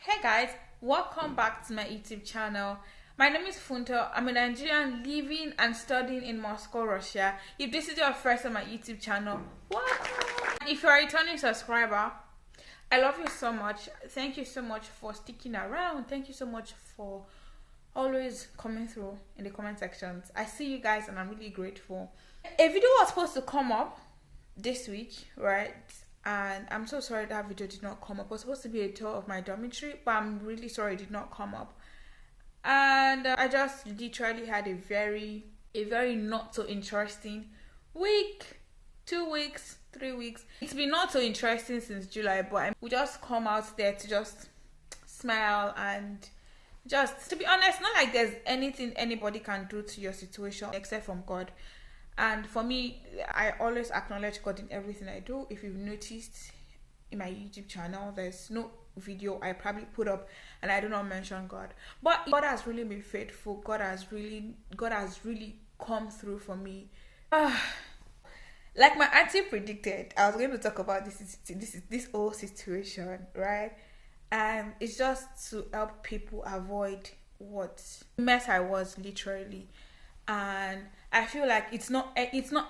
Hey guys, welcome back to my YouTube channel. My name is Funto. I'm a Nigerian living and studying in Moscow, Russia. If this is your first on my YouTube channel, welcome. If you're a returning subscriber, I love you so much. Thank you so much for sticking around. Thank you so much for always coming through in the comment sections. I see you guys and I'm really grateful. A video was supposed to come up this week, right? And I'm so sorry that video did not come up. It was supposed to be a tour of my dormitory, but I'm really sorry it did not come up. And I just literally had a very not so interesting week, 2 weeks, 3 weeks. It's been not so interesting since July, but we just come out there to just smile and just, to be honest, not like there's anything anybody can do to your situation except from God. And for me, I always acknowledge God in everything I do. If you've noticed in my YouTube channel, there's no video I probably put up and I do not mention God. But God has really been faithful. God has really come through for me. Like my auntie predicted, I was going to talk about this whole situation, right? And it's just to help people avoid what mess I was literally. And I feel like it's not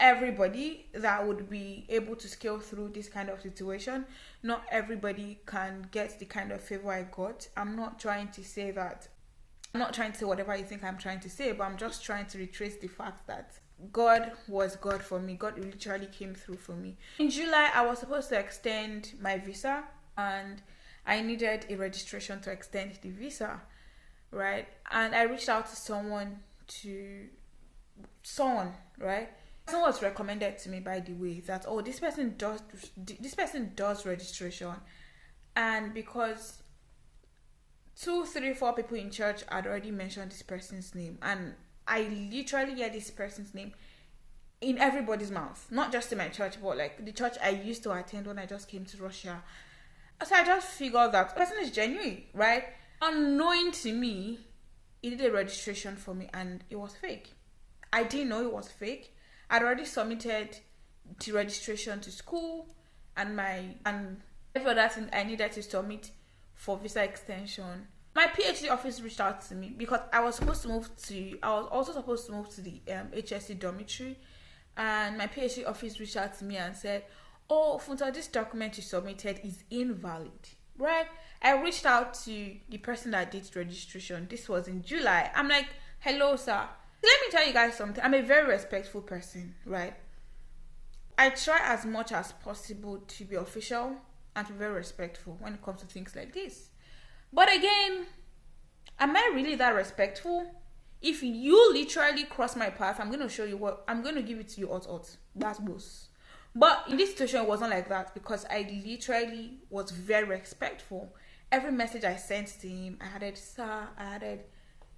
everybody that would be able to scale through this kind of situation. Not everybody can get the kind of favor I got. I'm not trying to say whatever you think I'm trying to say, but I'm just trying to retrace the fact that God was God for me. God literally came through for me. In July, I was supposed to extend my visa and I needed a registration to extend the visa, right? And I reached out to someone, right? Someone was recommended to me, by the way, that this person does registration. And because 2, 3, 4 people in church had already mentioned this person's name, and I literally hear this person's name in everybody's mouth, not just in my church, but like the church I used to attend when I just came to Russia. So I just figured that the person is genuine, right? Unknowing to me, he did a registration for me and it was fake. I didn't know it was fake. I'd already submitted the registration to school and every other thing I needed to submit for visa extension. My PhD office reached out to me because I was also supposed to move to the HSC dormitory, and my PhD office reached out to me and said, "Oh, Funta, this document you submitted is invalid." Right? I reached out to the person that did registration. This was in July. I'm like, "Hello, sir. Let me tell you guys something. I'm a very respectful person, right? I try as much as possible to be official and to be very respectful when it comes to things like this. But again, am I really that respectful? If you literally cross my path, I'm going to show you what, I'm going to give it to you out. That's boss. But in this situation, it wasn't like that because I literally was very respectful. Every message I sent to him, I added sir, I added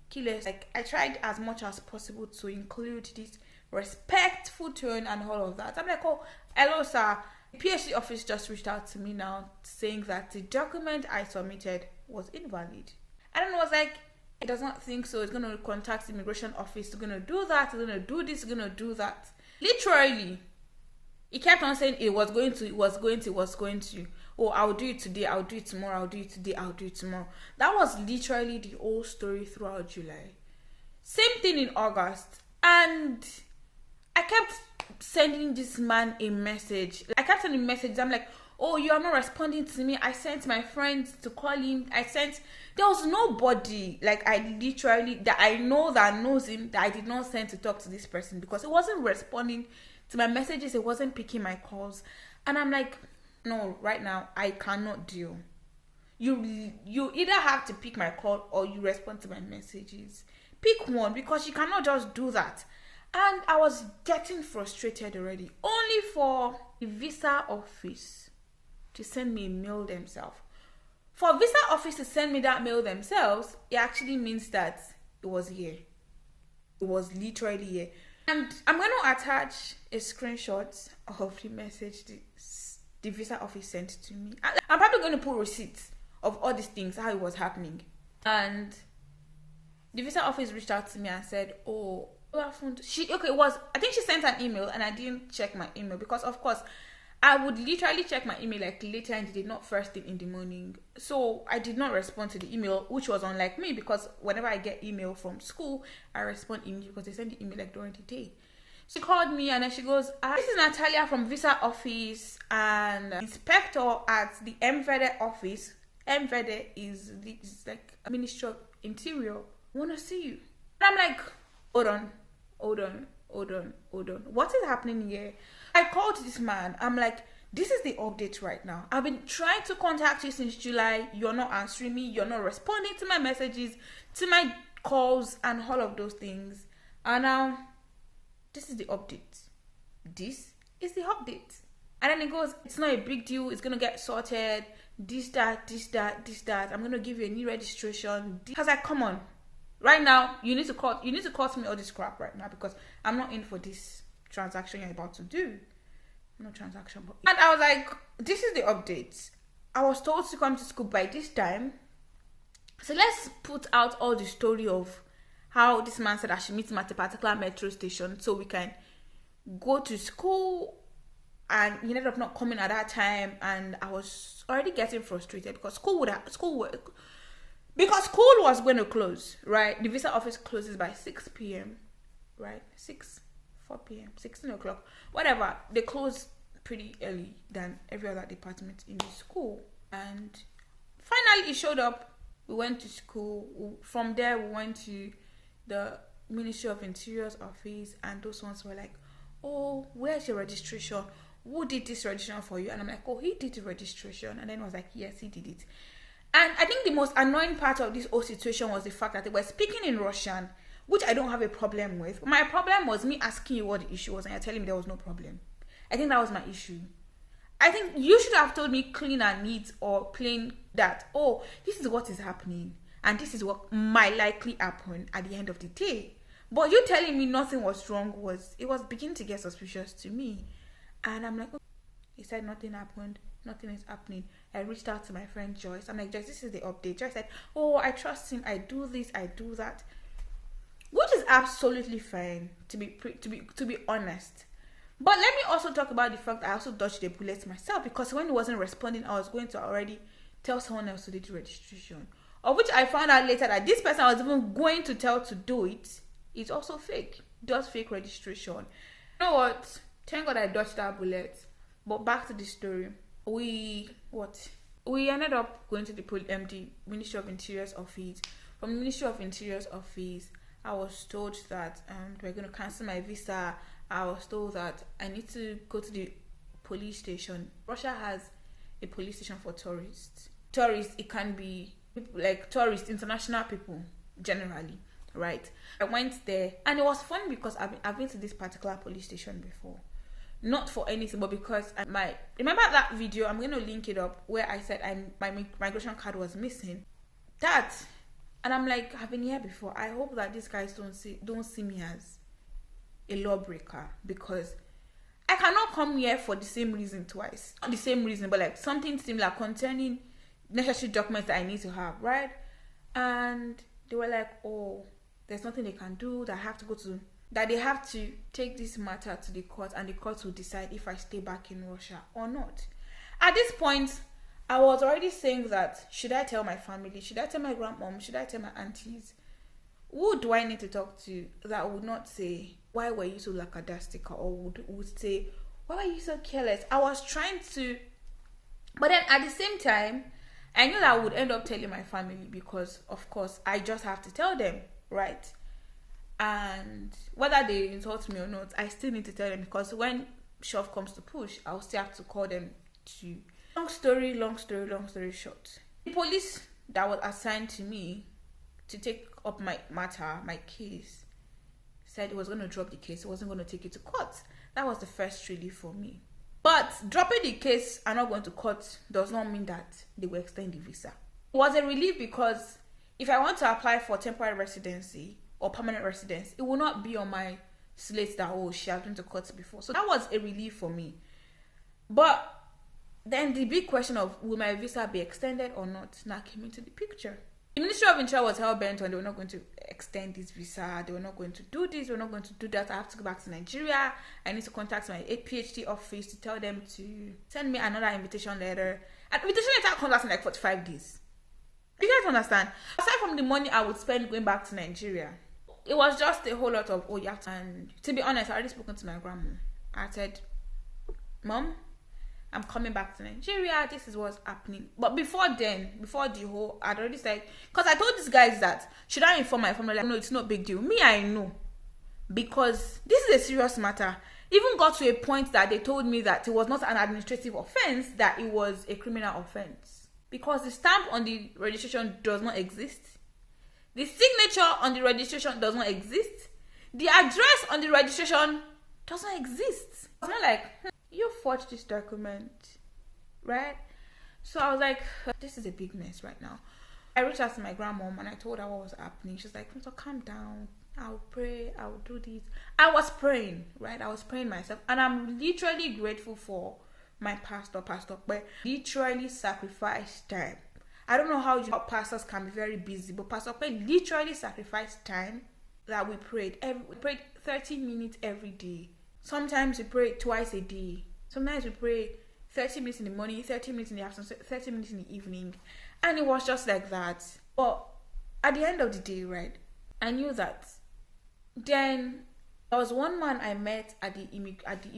killers. Like, I tried as much as possible to include this respectful tone and all of that. I'm like, "Oh, hello, sir. The PhD office just reached out to me now saying that the document I submitted was invalid." And then I was like, "It does not think so. It's going to contact the immigration office. It's going to do that. It's going to do this. It's going to do that." Literally, he kept on saying it was going to. "Oh, I'll do it today, I'll do it tomorrow, I'll do it today, I'll do it tomorrow." That was literally the whole story throughout July. Same thing in August. And I kept sending this man a message. I kept sending messages. I'm like, "Oh, you are not responding to me." I sent my friends to call him. There was nobody like I literally that I know that knows him that I did not send to talk to this person because it wasn't responding to my messages. It wasn't picking my calls. And I'm like, "No, right now I cannot deal. You either have to pick my call or you respond to my messages. Pick one because you cannot just do that." And I was getting frustrated already, only for the visa office to send me a mail themselves. For visa office to send me that mail themselves, it actually means that it was here. It was literally here. And I'm going to attach a screenshot of the message the visa office sent to me. I'm probably going to put receipts of all these things, how it was happening. And the visa office reached out to me and said, I think she sent an email and I didn't check my email because of course I would literally check my email like later in the day, not first thing in the morning. So I did not respond to the email, which was unlike me, because whenever I get email from school, I respond immediately because they send the email like during the day. She called me and then she goes, this is Natalia from Visa office and inspector at the MVD office. MVD is like a Ministry of Interior. Want to see you. And I'm like, hold on. What is happening here? I called this man. I'm like, this is the update right now. I've been trying to contact you since July. You're not answering me. You're not responding to my messages, to my calls, and all of those things. And now, this is the update. This is the update. And then it goes, it's not a big deal. It's going to get sorted. This, that. I'm going to give you a new registration. I was like, come on. Right now, you need to cut me all this crap right now because I'm not in for this transaction you're about to do. No transaction. And I was like, this is the update. I was told to come to school by this time. So let's put out all the story of how this man said I should meet him at a particular metro station so we can go to school, and he ended up not coming at that time, and I was already getting frustrated because school was going to close, right? The visa office closes by 6 p.m, right? 4 p.m, 16 o'clock, whatever. They close pretty early than every other department in the school. And finally it showed up. We went to school. From there we went to the Ministry of Interior's office, and those ones were like, oh, where's your registration? Who did this registration for you? And I'm like, oh, he did the registration. And then I was like, yes, he did it. And I think the most annoying part of this whole situation was the fact that they were speaking in Russian, which I don't have a problem with. My problem was me asking you what the issue was and you're telling me there was no problem. I think that was my issue. I think you should have told me clean and neat, or plain that, oh, this is what is happening and this is what might likely happen at the end of the day. But you telling me nothing was wrong was beginning to get suspicious to me. And I'm like, oh. He said nothing happened. Nothing is happening. I reached out to my friend Joyce. I'm like, Joyce, this is the update. Joyce said, oh, I trust him. I do this. I do that. Which is absolutely fine, to be honest. But let me also talk about the fact that I also dodged the bullet myself, because when he wasn't responding, I was going to already tell someone else to do the registration. Of which I found out later that this person I was even going to tell to do it is also fake. Does fake registration. You know what? Thank God I dodged that bullet. But back to the story. We ended up going to the Ministry of Interior's office. From the Ministry of Interior's office, I was told that they were going to cancel my visa. I was told that I need to go to the police station. Russia has a police station for tourists. Tourists, it can be like tourists, international people generally, right? I went there, and it was fun because I've been to this particular police station before. Not for anything, but because remember that video, I'm going to link it up, where I said my migration card was missing. And I'm like, I've been here before. I hope that these guys don't see me as a lawbreaker, because I cannot come here for the same reason twice. Not the same reason, but like something similar concerning necessary documents that I need to have, right? And they were like, oh, there's nothing they can do, that they have to take this matter to the court, and the court will decide if I stay back in Russia or not. At this point, I was already saying that, should I tell my family? Should I tell my grandmom? Should I tell my aunties? Who do I need to talk to that would not say, why were you so lackadaisical? Or would say, why were you so careless? I was trying to, but then at the same time, I knew that I would end up telling my family, because of course I just have to tell them, right? And whether they insult me or not, I still need to tell them, because when shove comes to push, I'll still have to call them to. Long story short. The police that was assigned to me to take up my matter, my case, said it was going to drop the case. It wasn't going to take it to court. That was the first relief for me. But dropping the case and not going to court does not mean that they will extend the visa. It was a relief because if I want to apply for temporary residency or permanent residence, it will not be on my slate that, oh, she has been to court before. So that was a relief for me. But then the big question of will my visa be extended or not now came into the picture. The Ministry of Interior was hell bent on they were not going to extend this visa. They were not going to do this. They were not going to do that. I have to go back to Nigeria. I need to contact my PhD office to tell them to send me another invitation letter. An invitation letter comes out in like 45 days. You guys understand? Aside from the money I would spend going back to Nigeria, it was just a whole lot of, oh, you have to. And to be honest, I already spoken to my grandma. I said, Mom, I'm coming back to Nigeria. This is what's happening. But before then, before the whole, I'd already said, because I told these guys that, should I inform my family? Like, no, it's not a big deal. Me, I know. Because this is a serious matter. Even got to a point that they told me that it was not an administrative offense, that it was a criminal offense. Because the stamp on the registration does not exist. The signature on the registration does not exist. The address on the registration does not exist. It's not like, you forged this document, right? So I was like, this is a big mess right now. I reached out to my grandmom and I told her what was happening. She's like, so calm down. I'll pray. I'll do this. I was praying, right? I was praying myself. And I'm literally grateful for my pastor, but literally sacrificed time. I don't know how pastors can be very busy, but Pastor Kwe literally sacrificed time that we prayed. We prayed 30 minutes every day. Sometimes we pray twice a day. Sometimes we pray 30 minutes in the morning, 30 minutes in the afternoon, 30 minutes in the evening. And it was just like that. But at the end of the day, right, I knew that. Then there was one man I met at the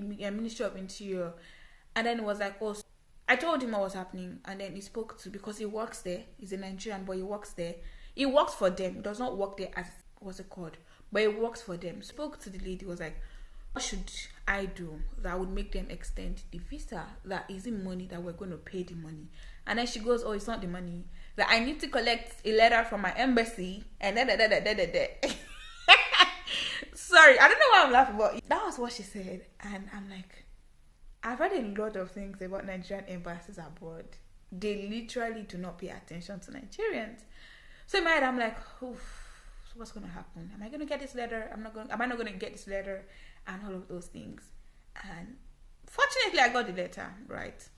Ministry of Interior. And then it was like, oh, I told him what was happening. And then he spoke to, because he works there. He's a Nigerian, but he works there. He works for them. He does not work there as, what's it called? But he works for them. Spoke to the lady, was like, what should I do that would make them extend the visa? That isn't money that we're going to pay the money. And then she goes, oh, it's not the money. That I need to collect a letter from my embassy. And Sorry, I don't know why I'm laughing, but that was what she said. And I'm like, I've read a lot of things about Nigerian embassies abroad. They literally do not pay attention to Nigerians. So in my head, I'm like, oof, so what's going to happen? Am I going to get this letter? Am I not going to get this letter? And all of those things. And fortunately, I got the letter, right?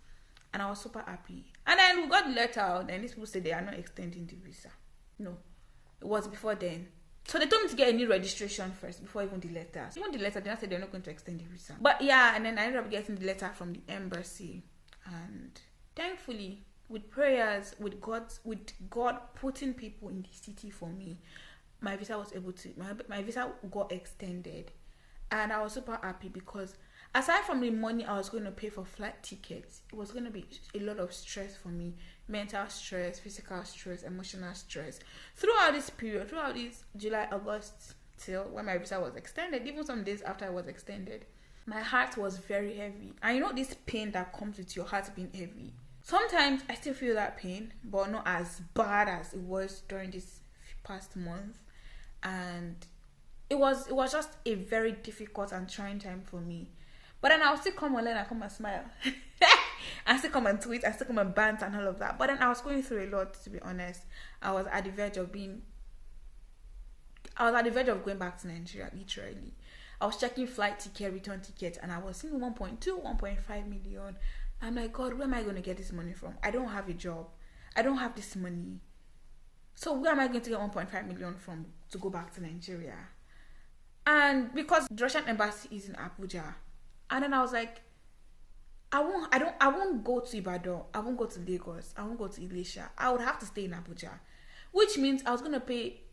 And I was super happy. And then we got the letter out, and these people said they are not extending the visa. No, it was before then. So they told me to get a new registration first before even the letter. So even the letter, they said they're not going to extend the visa. But yeah, and then I ended up getting the letter from the embassy. And thankfully, with prayers, with God putting people in the city for me, my visa was able to, my visa got extended. And I was super happy because aside from the money I was going to pay for flight tickets, it was going to be a lot of stress for me. Mental stress, physical stress, emotional stress. Throughout this period, throughout this July, August, till when my visa was extended, even some days after it was extended, my heart was very heavy. And you know this pain that comes with your heart being heavy? Sometimes I still feel that pain, but not as bad as it was during this past month. And it was just a very difficult and trying time for me. But then I'll still come online and come and smile. I still come and tweet, I still come and bant and all of that. But then I was going through a lot, to be honest. I was at the verge of going back to Nigeria, literally. I was checking flight ticket, return ticket, and I was seeing 1.2, 1.5 million. I'm like, God, where am I going to get this money from? I don't have a job. I don't have this money. So where am I going to get 1.5 million from to go back to Nigeria? And because the Russian embassy is in Abuja, and then I was like, I won't go to Ibadan. I won't go to Lagos. I won't go to Ilesha. I would have to stay in Abuja, which means I was going to pay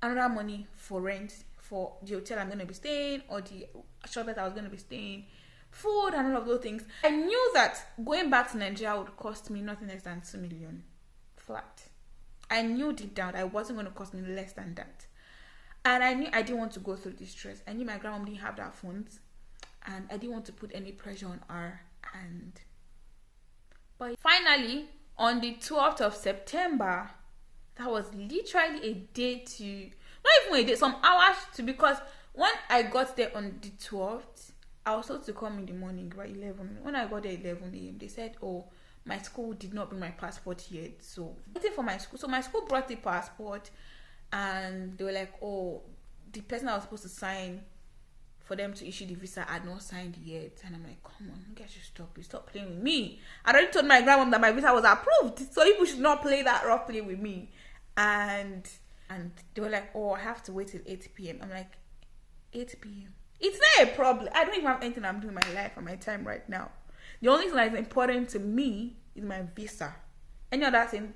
another money for rent for the hotel I'm going to be staying, or the shop that I was going to be staying, food and all of those things. I knew that going back to Nigeria would cost me nothing less than 2 million flat. I knew deep down that it wasn't going to cost me less than that. And I knew I didn't want to go through this stress. I knew my grandma didn't have that funds. And I didn't want to put any pressure on her. But finally, on the 12th of September, that was literally a day to, not even a day, some hours to, because when I got there on the 12th, I was told to come in the morning, right, 11. When I got there 11 a.m., they said, oh, my school did not bring my passport yet. So, waiting for my school. So my school brought the passport, and they were like, oh, the person I was supposed to sign for them to issue the visa. I had not signed yet, and I'm like, come on, you guys should stop playing with me. I already told my grandmom that my visa was approved, so people should not play that rough play with me. And they were like, oh, I have to wait till 8 p.m. I'm like, 8 p.m. It's not a problem. I don't even have anything I'm doing in my life or my time right now. The only thing that is important to me is my visa. Any other thing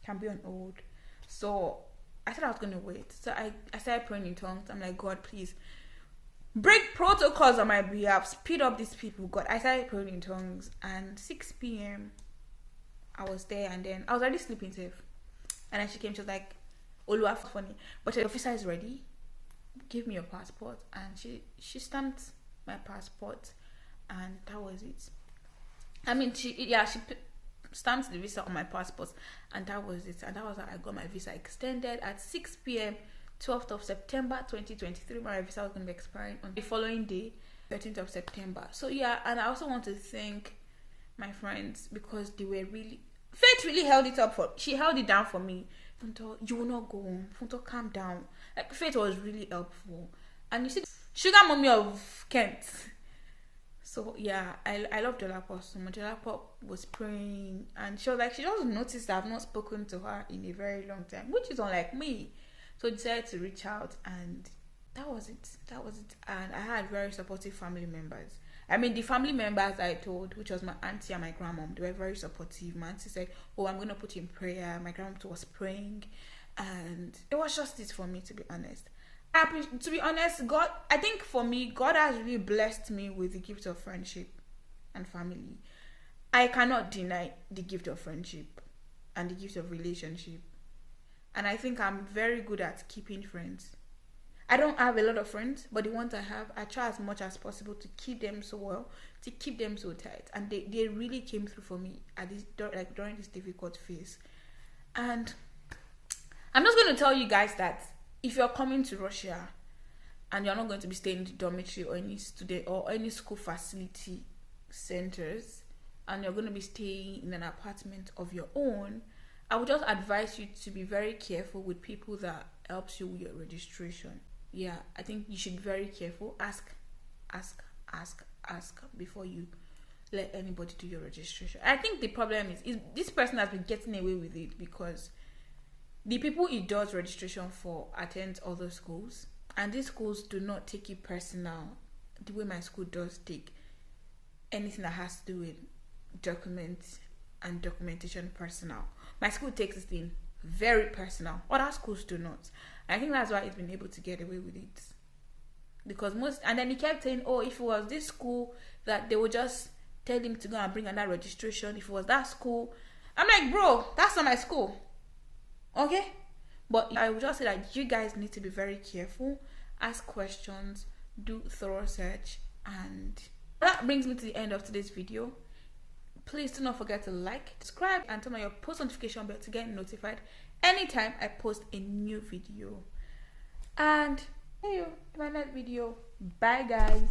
can be on hold. So I said I was going to wait. So I started praying in tongues. I'm like, God, please break protocols on my behalf. Speed up these people. God, I started praying in tongues. And 6 p.m. I was there, and then I was already sleeping safe. And then she came. She was like, Oluwa, funny, but your visa is ready. Give me your passport. And she stamped my passport, and that was it. I mean, she stamped the visa on my passport, and that was it. And that was how I got my visa extended at 6 p.m. 12th of September 2023. My visa was going to be expiring on the following day, 13th of September. So yeah, and I also want to thank my friends, because they were really, Faith really held it up for, she held it down for me. Funto, you will not go home. Funto, calm down. Like, Faith was really helpful. And you see, sugar mommy of Kent. So yeah, I love Dolapo so much. Dolapo was praying, and she was like, she just noticed that I've not spoken to her in a very long time, which is unlike me. So I decided to reach out, and that was it. And I had very supportive family members. I mean, the family members I told, which was my auntie and my grandmom, they were very supportive. My auntie said, oh, I'm going to put you in prayer. My grandmom was praying, and it was justice for me, to be honest. To be honest, God, I think for me, God has really blessed me with the gift of friendship and family. I cannot deny the gift of friendship and the gift of relationship. And I think I'm very good at keeping friends. I don't have a lot of friends, but the ones I have, I try as much as possible to keep them so well, to keep them so tight. And they really came through for me at this, like, during this difficult phase. And I'm just going to tell you guys that if you're coming to Russia and you're not going to be staying in the dormitory or any student or any school facility centers, and you're going to be staying in an apartment of your own, I would just advise you to be very careful with people that helps you with your registration. Yeah, I think you should be very careful. Ask before you let anybody do your registration. I think the problem is this person has been getting away with it because the people he does registration for attend other schools, and these schools do not take it personal the way my school does take anything that has to do with documents and documentation personal. My school takes this thing very personal. Other schools do not. I think that's why he's been able to get away with it. Because and then he kept saying, oh, if it was this school, that they would just tell him to go and bring another registration. If it was that school, I'm like, bro, that's not my school. Okay? But I would just say that you guys need to be very careful, ask questions, do thorough search, and that brings me to the end of today's video. Please do not forget to like, subscribe, and turn on your post notification bell to get notified anytime I post a new video. And see you in my next video. Bye, guys.